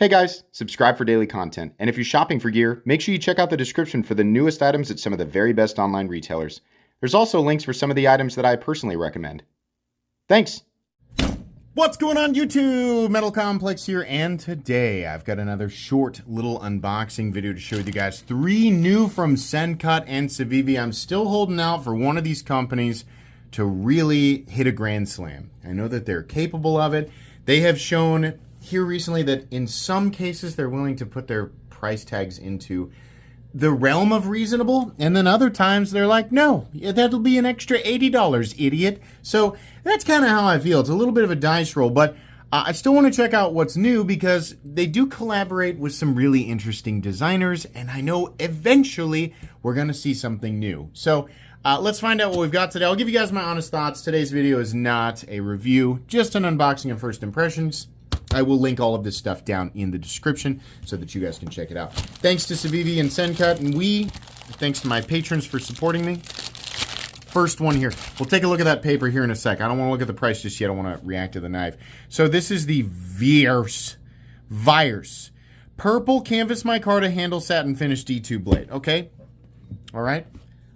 Hey guys, subscribe for daily content, and if you're shopping for gear, make sure you check out the description for the newest items at some of the very best online retailers. There's also links for some of the items that I personally recommend. Thanks! What's going on YouTube? Metal Complex here, and today I've got another short little unboxing video to show you guys. 3 new from Sencut and Civivi. I'm still holding out for one of these companies to really hit a grand slam. I know that they're capable of it. They have shown here recently that in some cases they're willing to put their price tags into the realm of reasonable, and then other times they're like, no, that'll be an extra $80, idiot. So that's kind of how I feel. It's a little bit of a dice roll, but I still want to check out what's new because they do collaborate with some really interesting designers, and I know eventually we're going to see something new. So let's find out what we've got today. I'll give you guys my honest thoughts. Today's video is not a review, just an unboxing and first impressions. I will link all of this stuff down in the description so that you guys can check it out. Thanks to Civivi and Sencut, and thanks to my patrons for supporting me. First one here. We'll take a look at that paper here in a sec. I don't want to look at the price just yet. I want to react to the knife. So this is the Vyrce. Purple canvas micarta handle satin finish D2 blade. Okay. All right.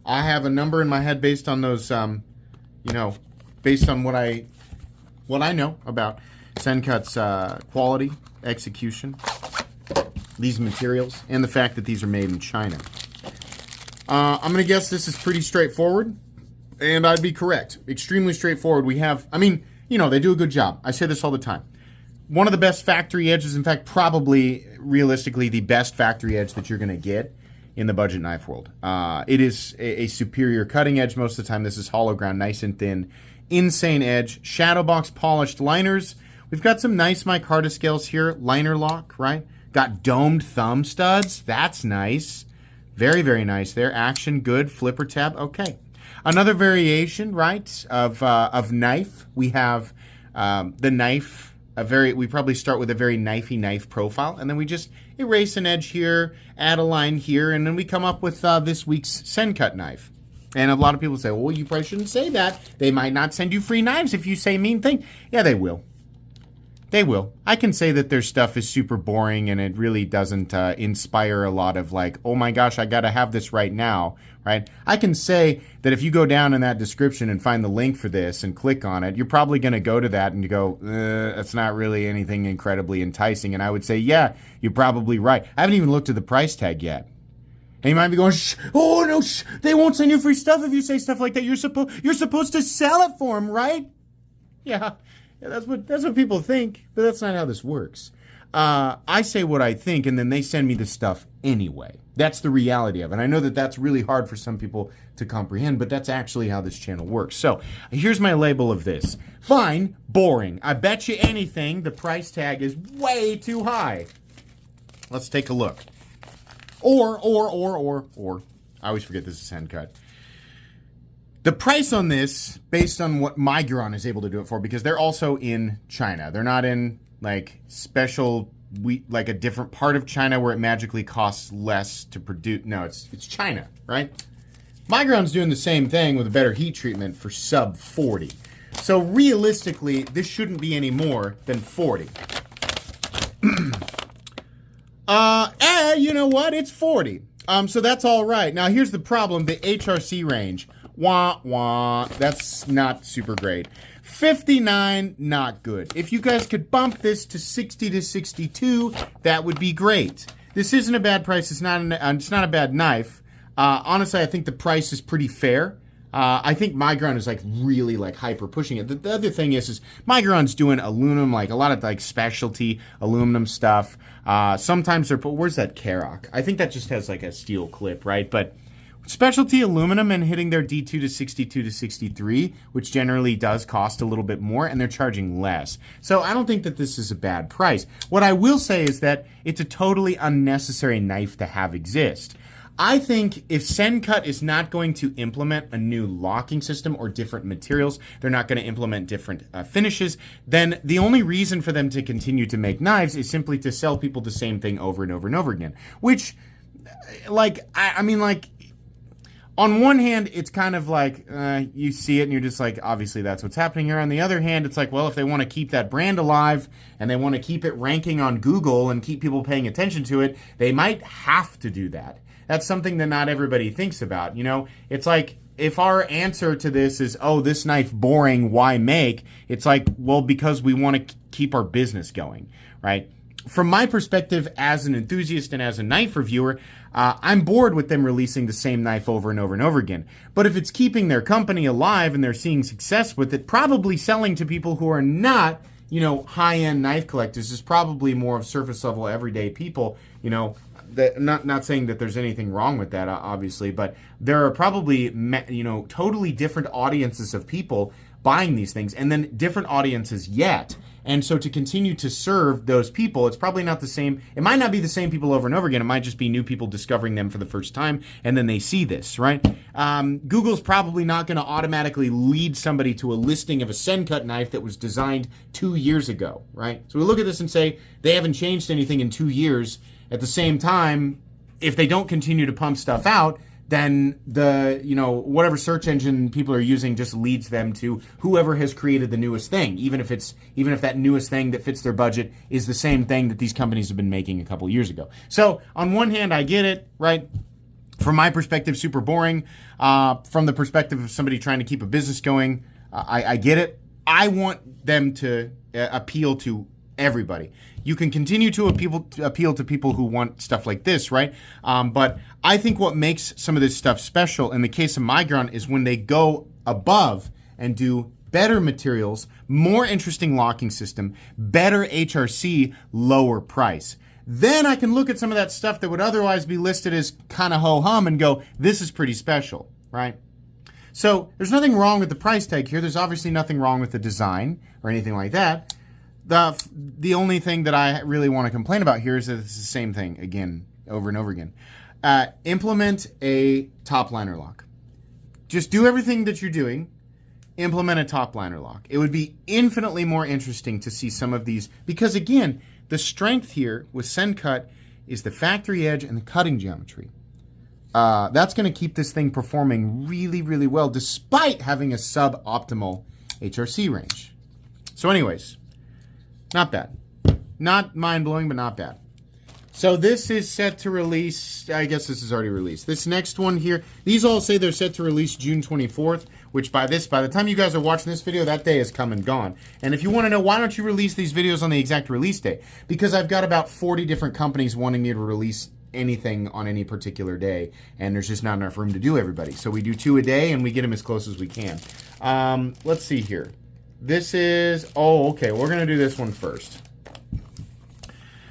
I have a number in my head based on those, based on what I know about Sencut's quality, execution, these materials, and the fact that these are made in China. I'm going to guess this is pretty straightforward, and I'd be correct. Extremely straightforward. We have, they do a good job. I say this all the time. One of the best factory edges, in fact, probably, realistically, the best factory edge that you're going to get in the budget knife world. It is a superior cutting edge most of the time. This is hollow ground, nice and thin. Insane edge. Shadow box polished liners. We've got some nice micarta scales here. Liner lock, right? Got domed thumb studs. That's nice. Very, very nice there. Action, good. Flipper tab. Okay. Another variation, right, of knife. We have the knife. We probably start with a very knifey knife profile, and then we just erase an edge here, add a line here, and then we come up with this week's Sencut knife. And a lot of people say, well, you probably shouldn't say that. They might not send you free knives if you say mean thing. Yeah, they will. They will. I can say that their stuff is super boring and it really doesn't inspire a lot of like, oh my gosh, I got to have this right now, right? I can say that if you go down in that description and find the link for this and click on it, you're probably going to go to that and you go, that's not really anything incredibly enticing. And I would say, yeah, you're probably right. I haven't even looked at the price tag yet. And you might be going, shh, oh no, shh, they won't send you free stuff if you say stuff like that. You're supposed to sell it for them, right? Yeah, that's what people think, but that's not how this works. I say what I think, and then they send me the stuff anyway. That's the reality of it. I know that that's really hard for some people to comprehend, but that's actually how this channel works. So here's my label of this. Fine, boring. I bet you anything the price tag is way too high. Let's take a look. Or, I always forget this is Sencut. The price on this, based on what Migron is able to do it for, because they're also in China. They're not in, like, like a different part of China where it magically costs less to produce. No, it's China, right? Migron's doing the same thing with a better heat treatment for sub 40. So realistically, this shouldn't be any more than 40. You know what? It's 40. So that's all right. Now, here's the problem. The HRC range. Wah, wah. That's not super great. 59, not good. If you guys could bump this to 60 to 62, that would be great. This isn't a bad price. It's not a bad knife. Honestly, I think the price is pretty fair. I think Migron is like really like hyper pushing it. The other thing is Migron's doing aluminum, like a lot of like specialty aluminum stuff. Sometimes they're where's that Karoq? I think that just has like a steel clip, right? But specialty aluminum and hitting their D2 to 62 to 63, which generally does cost a little bit more, and they're charging less. So I don't think that this is a bad price. What I will say is that it's a totally unnecessary knife to have exist. I think if Sencut is not going to implement a new locking system or different materials, they're not going to implement different finishes, then the only reason for them to continue to make knives is simply to sell people the same thing over and over and over again. Which, like, I mean, like, on one hand, it's kind of like you see it and you're just like, obviously that's what's happening here. On the other hand, it's like, well, if they want to keep that brand alive and they want to keep it ranking on Google and keep people paying attention to it, they might have to do that. That's something that not everybody thinks about. It's like, if our answer to this is, oh, this knife boring, why make? It's like, well, because we want to keep our business going, right? From my perspective as an enthusiast and as a knife reviewer, I'm bored with them releasing the same knife over and over and over again. But if it's keeping their company alive and they're seeing success with it, probably selling to people who are not, high-end knife collectors, is probably more of surface-level everyday people, not saying that there's anything wrong with that, obviously, but there are probably, totally different audiences of people buying these things, and then different audiences yet. And so to continue to serve those people, it's probably not the same. It might not be the same people over and over again. It might just be new people discovering them for the first time, and then they see this, right? Google's probably not going to automatically lead somebody to a listing of a Sencut knife that was designed 2 years ago, right? So we look at this and say, they haven't changed anything in 2 years. At the same time, if they don't continue to pump stuff out, then whatever search engine people are using just leads them to whoever has created the newest thing, even if that newest thing that fits their budget is the same thing that these companies have been making a couple years ago. So on one hand, I get it, right? From my perspective, super boring. From the perspective of somebody trying to keep a business going, I get it. I want them to appeal to everybody. You can continue to appeal to people who want stuff like this, right? But I think what makes some of this stuff special in the case of Migron is when they go above and do better materials, more interesting locking system, better HRC, lower price. Then I can look at some of that stuff that would otherwise be listed as kind of ho-hum and go, this is pretty special, right? So there's nothing wrong with the price tag here. There's obviously nothing wrong with the design or anything like that. The only thing that I really want to complain about here is that it's the same thing again, over and over again. Implement a top liner lock. Just do everything that you're doing. Implement a top liner lock. It would be infinitely more interesting to see some of these, because again, the strength here with Sencut is the factory edge and the cutting geometry. That's going to keep this thing performing really, really well, despite having a suboptimal HRC range. So anyways, not bad. Not mind-blowing, but not bad. So this is set to release, I guess this is already released. This next one here, these all say they're set to release June 24th, which by the time you guys are watching this video, that day is come and gone. And if you want to know, why don't you release these videos on the exact release day? Because I've got about 40 different companies wanting me to release anything on any particular day, and there's just not enough room to do everybody. So we do 2 a day, and we get them as close as we can. Let's see here. This is, okay, we're going to do this one first.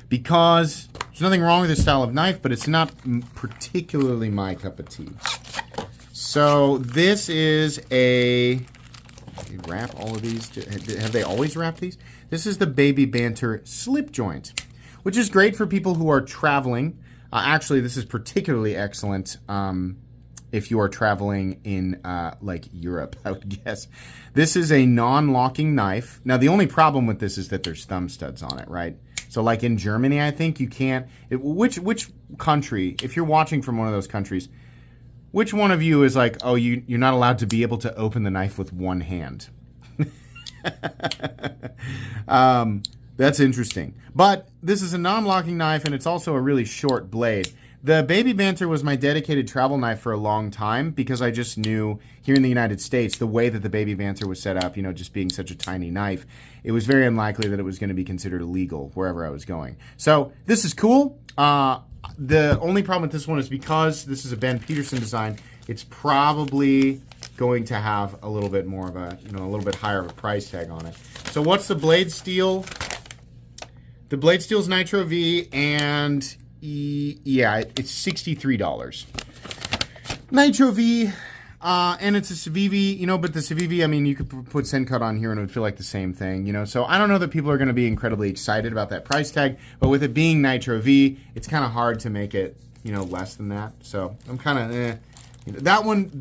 Because there's nothing wrong with this style of knife, but it's not particularly my cup of tea. So this is wrap all of these. Have they always wrapped these? This is the Baby Banter slip joint, which is great for people who are traveling. Actually, this is particularly excellent if you are traveling in like Europe, I would guess. This is a non-locking knife. Now, the only problem with this is that there's thumb studs on it, right? So like in Germany, I think you can't, which country, if you're watching from one of those countries, which one of you is like, oh, you're not allowed to be able to open the knife with one hand? That's interesting. But this is a non-locking knife, and it's also a really short blade. The Baby Banter was my dedicated travel knife for a long time because I just knew here in the United States, the way that the Baby Banter was set up, just being such a tiny knife, it was very unlikely that it was going to be considered illegal wherever I was going. So this is cool. The only problem with this one is because this is a Ben Peterson design, it's probably going to have a little bit more of a, a little bit higher of a price tag on it. So what's the blade steel? The blade steel is Nitro V, and yeah, it's $63. Nitro V, and it's a Civivi, but the Civivi, I mean, you could put Sencut on here and it would feel like the same thing, So I don't know that people are going to be incredibly excited about that price tag, but with it being Nitro V, it's kind of hard to make it, less than that. So I'm kind of, that one,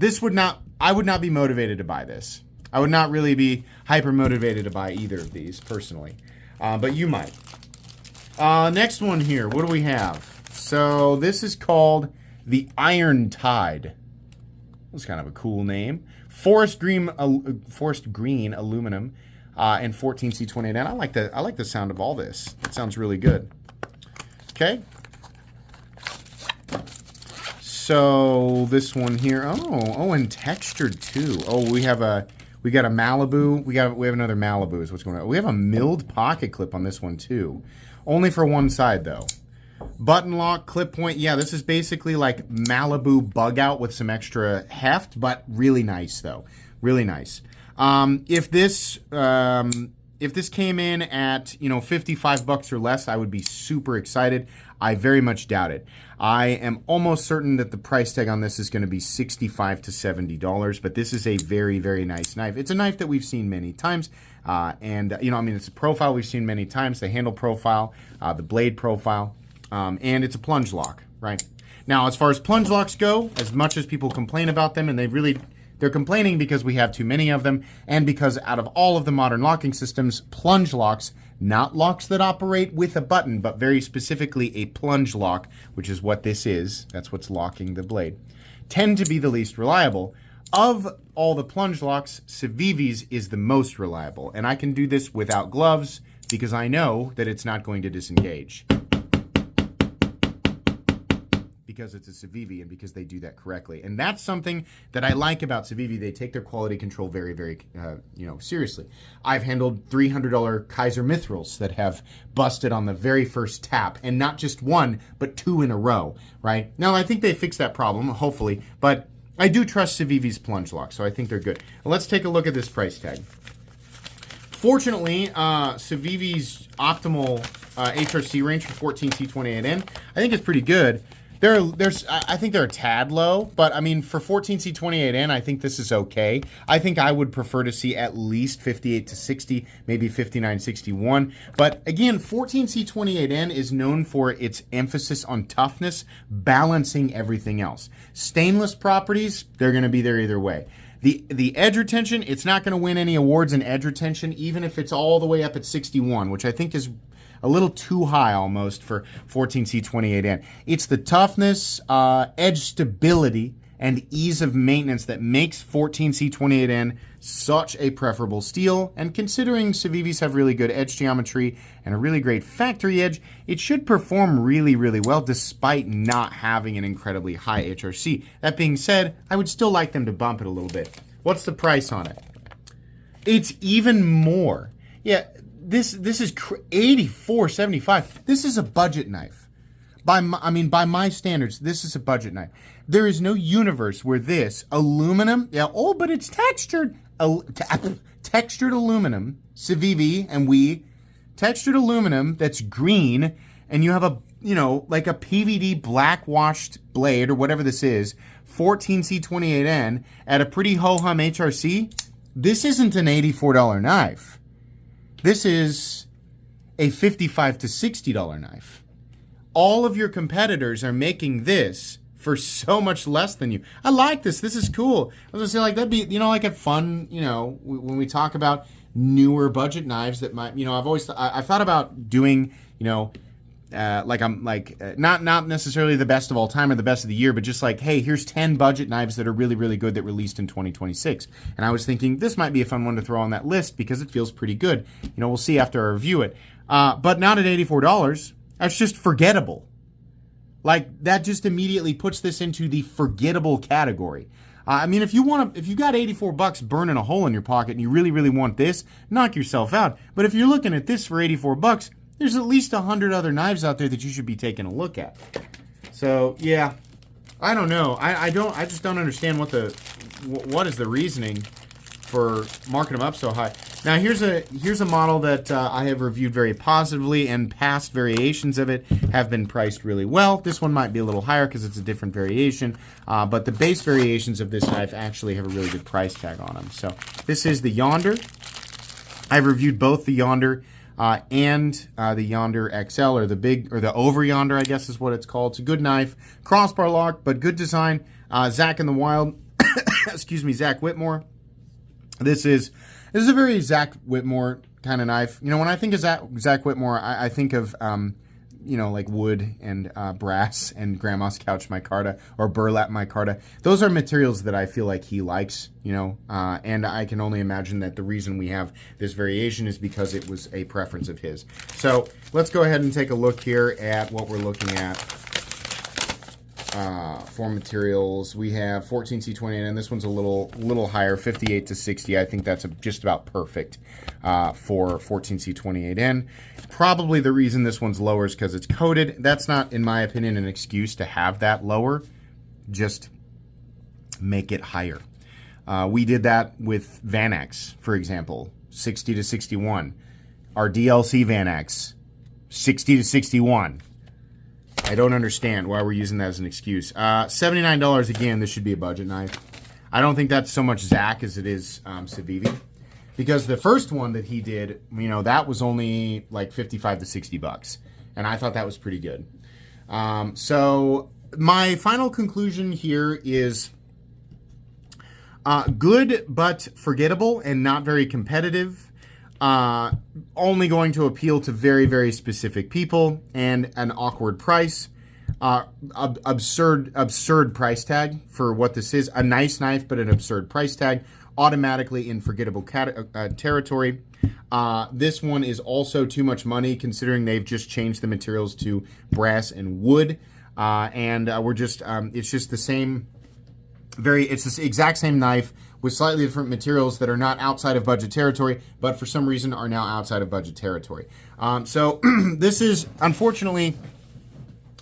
I would not be motivated to buy this. I would not really be hyper motivated to buy either of these personally, but you might. Next one here, what do we have? So this is called the Iron Tide. That's kind of a cool name. Forest green aluminum, and 14C28N. I like the sound of all this. It sounds really good. Okay. So this one here, and textured too. Oh, we got a Malibu. We have another Malibu is what's going on. We have a milled pocket clip on this one too. Only for one side though. Button lock, clip point. Yeah, this is basically like Malibu bug out with some extra heft, but really nice though. Really nice. If this came in at, $55 or less, I would be super excited. I very much doubt it. I am almost certain that the price tag on this is going to be $65 to $70, but this is a very, very nice knife. It's a knife that we've seen many times, it's a profile we've seen many times, the handle profile, the blade profile, and it's a plunge lock, right? Now, as far as plunge locks go, as much as people complain about them, and they're complaining because we have too many of them, and because out of all of the modern locking systems, plunge locks, not locks that operate with a button, but very specifically a plunge lock, which is what this is, that's what's locking the blade, tend to be the least reliable. Of all the plunge locks, Civivi's is the most reliable, and I can do this without gloves because I know that it's not going to disengage. Because it's a Civivi and because they do that correctly. And that's something that I like about Civivi. They take their quality control very, very, seriously. I've handled $300 Kaiser Mithrils that have busted on the very first tap, and not just one, but two in a row, right? Now, I think they fixed that problem, hopefully, but I do trust Civivi's plunge lock, so I think they're good. Let's take a look at this price tag. Fortunately, Civivi's optimal HRC range for 14C28N, I think is pretty good. I think they're a tad low, but I mean, for 14C28N, I think this is okay. I think I would prefer to see at least 58 to 60, maybe 59, 61. But again, 14C28N is known for its emphasis on toughness, balancing everything else. Stainless properties, they're going to be there either way. The edge retention, it's not going to win any awards in edge retention, even if it's all the way up at 61, which I think is a little too high almost for 14C28N. It's the toughness, edge stability, and ease of maintenance that makes 14C28N such a preferable steel. And considering Civivi's have really good edge geometry and a really great factory edge, it should perform really, really well despite not having an incredibly high HRC. That being said, I would still like them to bump it a little bit. What's the price on it? It's even more. Yeah, this is $84.75. This is a budget knife. By my standards, this is a budget knife. There is no universe where this aluminum, but it's textured, textured aluminum, Civivi and textured aluminum that's green, and you have like a PVD black washed blade or whatever this is, 14C28N at a pretty ho-hum HRC. This isn't an $84 knife. This is a $55 to $60 knife. All of your competitors are making this for so much less than you. I like this. This is cool. I was gonna say, like, that'd be, like a fun, when we talk about newer budget knives that might, I've thought about doing, not necessarily the best of all time or the best of the year, but just like, hey, here's 10 budget knives that are really, really good that released in 2026. And I was thinking this might be a fun one to throw on that list because it feels pretty good. We'll see after I review it. But not at $84. That's just forgettable. Like, that just immediately puts this into the forgettable category. If you got $84 burning a hole in your pocket and you really, really want this, knock yourself out. But if you're looking at this for $84, there's at least 100 other knives out there that you should be taking a look at. So, yeah, I don't know. I just don't understand what is the reasoning for marking them up so high. Now, here's a model that I have reviewed very positively, and past variations of it have been priced really well. This one might be a little higher because it's a different variation, but the base variations of this knife actually have a really good price tag on them. So this is the Yonder. I've reviewed both the Yonder and the Yonder XL, or the Over Yonder, I guess is what it's called. It's a good knife, crossbar lock, but good design. Zac in the Wild, excuse me, Zac Whitmore. This is a very Zac Whitmore kind of knife. When I think of Zac Whitmore, I think of like wood and brass and grandma's couch micarta or burlap micarta. Those are materials that I feel like he likes, and I can only imagine that the reason we have this variation is because it was a preference of his. So let's go ahead and take a look here at what we're looking at. For materials, we have 14C28, and this one's a little higher, 58 to 60. I think that's just about perfect for 14C28N. Probably the reason this one's lower is because it's coated. That's not, in my opinion, an excuse to have that lower. Just make it higher. We did that with Vanax, for example, 60 to 61. Our DLC Vanax, 60 to 61. I don't understand why we're using that as an excuse. $79 again. This should be a budget knife. I don't think that's so much Zac as it is Civivi, because the first one that he did, that was only like 55 to 60 bucks, and I thought that was pretty good. So my final conclusion here is good but forgettable and not very competitive. Only going to appeal to very, very specific people, and an awkward price. Absurd price tag for what this is. A nice knife, but an absurd price tag. Automatically in forgettable territory. This one is also too much money, considering they've just changed the materials to brass and wood. We're just, it's just the same, it's the exact same knife with slightly different materials that are not outside of budget territory, but for some reason are now outside of budget territory. So this is, unfortunately,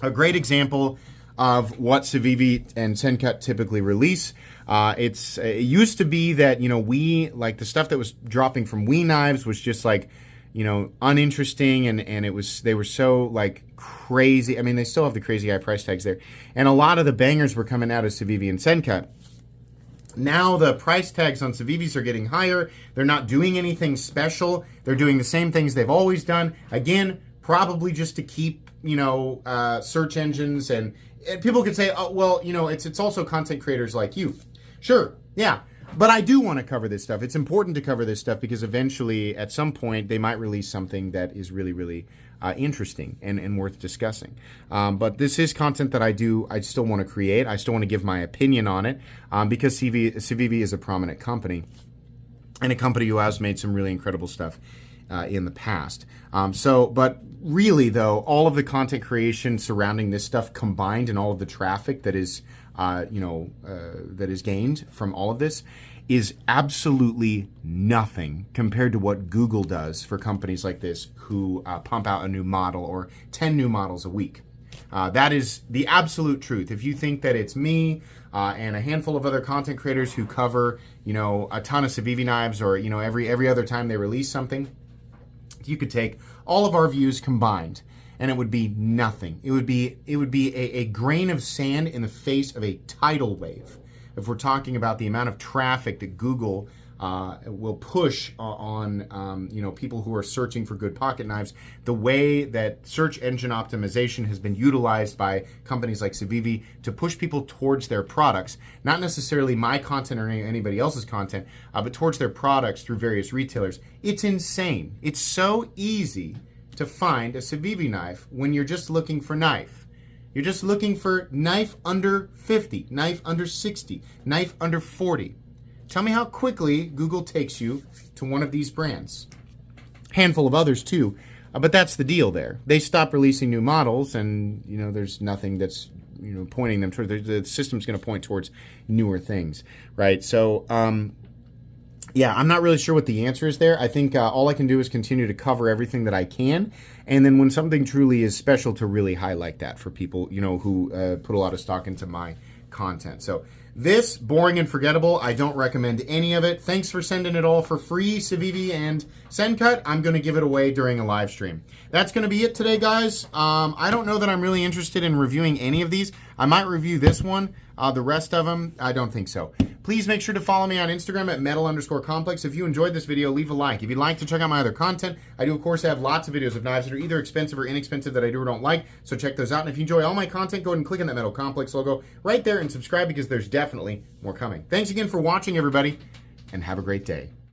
a great example of what Civivi and Sencut typically release. It used to be that, we, like the stuff that was dropping from WE knives was just like, uninteresting, and they were so like crazy. I mean, they still have the crazy high price tags there. And a lot of the bangers were coming out of Civivi and Sencut. Now the price tags on Civivis are getting higher. They're not doing anything special. They're doing the same things they've always done. Again, probably just to keep, search engines, and people could say, oh, well, it's also content creators like you. Sure, yeah. But I do want to cover this stuff. It's important to cover this stuff because eventually, at some point, they might release something that is really, really interesting and worth discussing. But this is content that I still want to create. I still want to give my opinion on it because Civivi is a prominent company, and a company who has made some really incredible stuff in the past. But really, though, all of the content creation surrounding this stuff combined, and all of the traffic that is that is gained from all of this, is absolutely nothing compared to what Google does for companies like this who pump out a new model or 10 new models a week. That is the absolute truth. If you think that it's me and a handful of other content creators who cover, a ton of Civivi knives, or, every other time they release something, you could take all of our views combined, and it would be nothing. It would be a grain of sand in the face of a tidal wave. If we're talking about the amount of traffic that Google will push on people who are searching for good pocket knives, the way that search engine optimization has been utilized by companies like Civivi to push people towards their products, not necessarily my content or anybody else's content, but towards their products through various retailers. It's insane. It's so easy to find a Civivi knife when you're just looking for knife. You're just looking for knife under 50, knife under 60, knife under 40. Tell me how quickly Google takes you to one of these brands. Handful of others too, but that's the deal there. They stop releasing new models, and there's nothing that's pointing them toward. The system's going to point towards newer things, right? So yeah, I'm not really sure what the answer is there. I think all I can do is continue to cover everything that I can, and then when something truly is special, to really highlight that for people who put a lot of stock into my content. So this, boring and forgettable, I don't recommend any of it. Thanks for sending it all for free, Civivi and Sencut. I'm going to give it away during a live stream. That's going to be it today, guys. I don't know that I'm really interested in reviewing any of these. I might review this one. The rest of them, I don't think so. Please make sure to follow me on Instagram at metal_complex. If you enjoyed this video, leave a like. If you'd like to check out my other content, I do, of course, have lots of videos of knives that are either expensive or inexpensive that I do or don't like, so check those out. And if you enjoy all my content, go ahead and click on that Metal Complex logo right there and subscribe, because there's definitely more coming. Thanks again for watching, everybody, and have a great day.